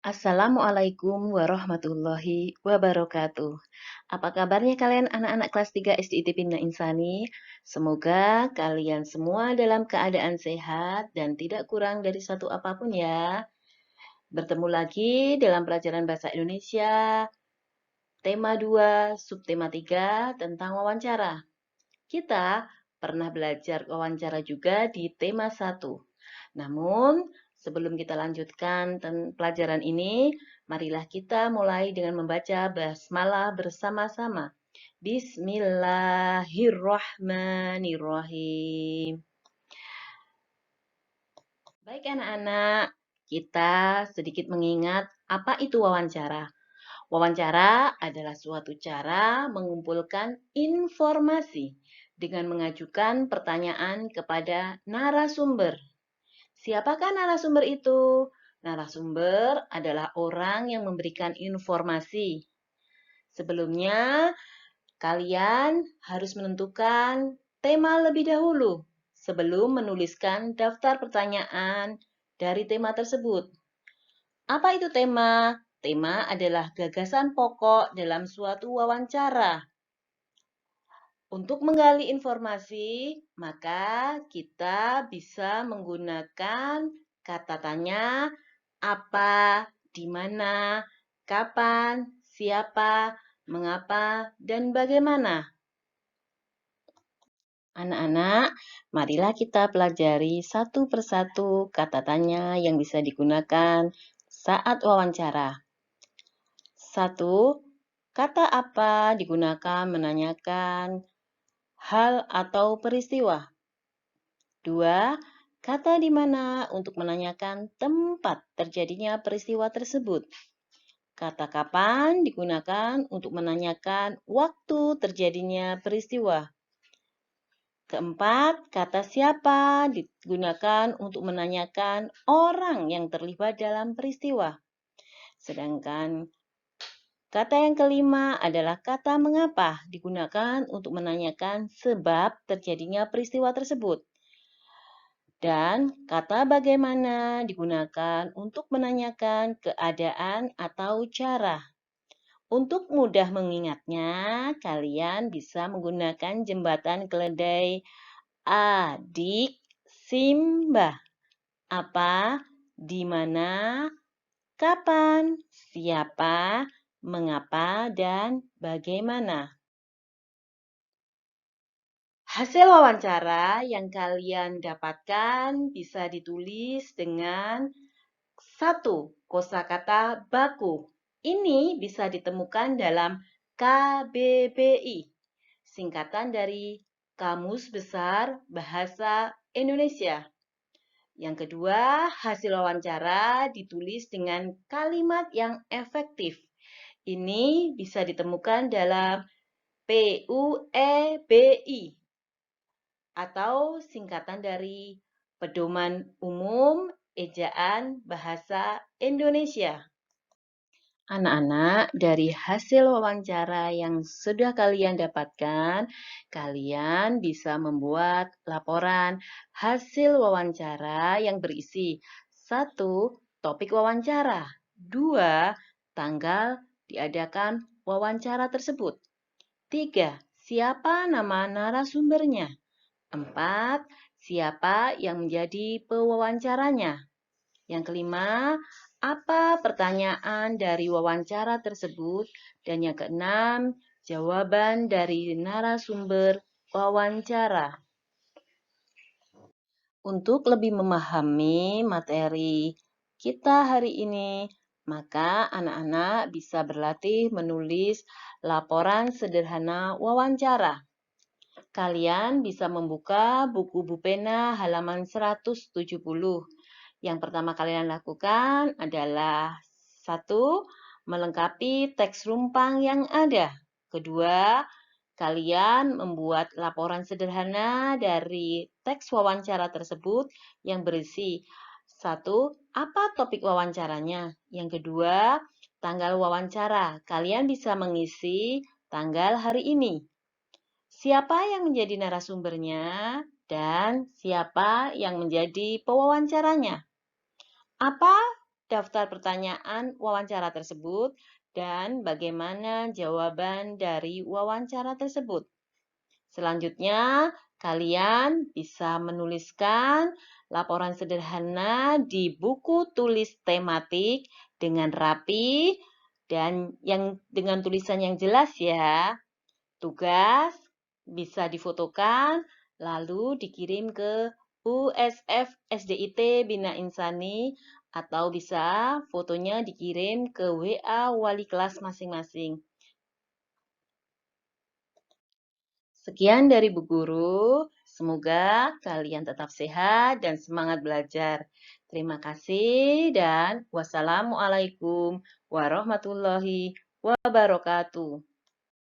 Assalamualaikum warahmatullahi wabarakatuh. Apa kabarnya kalian anak-anak kelas 3 SD ITB Bina Insani? Semoga kalian semua dalam keadaan sehat dan tidak kurang dari satu apapun ya. Bertemu lagi dalam pelajaran Bahasa Indonesia, tema 2, subtema 3 tentang wawancara. Kita pernah belajar wawancara juga di tema 1. Namun, sebelum kita lanjutkan pelajaran ini, marilah kita mulai dengan membaca basmalah bersama-sama. Bismillahirrahmanirrahim. Baik anak-anak, kita sedikit mengingat apa itu wawancara. Wawancara adalah suatu cara mengumpulkan informasi dengan mengajukan pertanyaan kepada narasumber. Siapakah narasumber itu? Narasumber adalah orang yang memberikan informasi. Sebelumnya, kalian harus menentukan tema lebih dahulu sebelum menuliskan daftar pertanyaan dari tema tersebut. Apa itu tema? Tema adalah gagasan pokok dalam suatu wawancara. Untuk menggali informasi, maka kita bisa menggunakan kata tanya apa, di mana, kapan, siapa, mengapa, dan bagaimana. Anak-anak, marilah kita pelajari satu persatu kata tanya yang bisa digunakan saat wawancara. 1. Kata apa digunakan menanyakan hal atau peristiwa. 2. Kata di mana untuk menanyakan tempat terjadinya peristiwa tersebut. Kata kapan digunakan untuk menanyakan waktu terjadinya peristiwa. Keempat, kata siapa digunakan untuk menanyakan orang yang terlibat dalam peristiwa. Sedangkan kata yang kelima adalah kata mengapa digunakan untuk menanyakan sebab terjadinya peristiwa tersebut. Dan kata bagaimana digunakan untuk menanyakan keadaan atau cara. Untuk mudah mengingatnya, kalian bisa menggunakan jembatan keledai adik, simbah. Apa, di mana, kapan, siapa, mengapa, dan bagaimana. Hasil wawancara yang kalian dapatkan bisa ditulis dengan 1. Kosakata baku. Ini bisa ditemukan dalam KBBI, singkatan dari Kamus Besar Bahasa Indonesia. Yang kedua, hasil wawancara ditulis dengan kalimat yang efektif. Ini bisa ditemukan dalam PUEBI atau singkatan dari Pedoman Umum Ejaan Bahasa Indonesia. Anak-anak, dari hasil wawancara yang sudah kalian dapatkan, kalian bisa membuat laporan hasil wawancara yang berisi 1. Topik wawancara, 2. Tanggal diadakan wawancara tersebut, 3. Siapa nama narasumbernya, 4. Siapa yang menjadi pewawancaranya. Yang kelima, apa pertanyaan dari wawancara tersebut? Dan yang keenam, jawaban dari narasumber wawancara. Untuk lebih memahami materi kita hari ini, maka anak-anak bisa berlatih menulis laporan sederhana wawancara. Kalian bisa membuka buku Bupena halaman 170. Yang pertama kalian lakukan adalah 1. Melengkapi teks rumpang yang ada. Kedua, kalian membuat laporan sederhana dari teks wawancara tersebut yang berisi 1. Apa topik wawancaranya? Yang kedua, tanggal wawancara. Kalian bisa mengisi tanggal hari ini. Siapa yang menjadi narasumbernya dan siapa yang menjadi pewawancaranya? Apa daftar pertanyaan wawancara tersebut dan bagaimana jawaban dari wawancara tersebut. Selanjutnya, kalian bisa menuliskan laporan sederhana di buku tulis tematik dengan rapi dan yang dengan tulisan yang jelas ya. Tugas bisa difotokan lalu dikirim ke USF SDIT Bina Insani atau bisa fotonya dikirim ke WA wali kelas masing-masing. Sekian dari Bu Guru, semoga kalian tetap sehat dan semangat belajar. Terima kasih dan wassalamualaikum warahmatullahi wabarakatuh.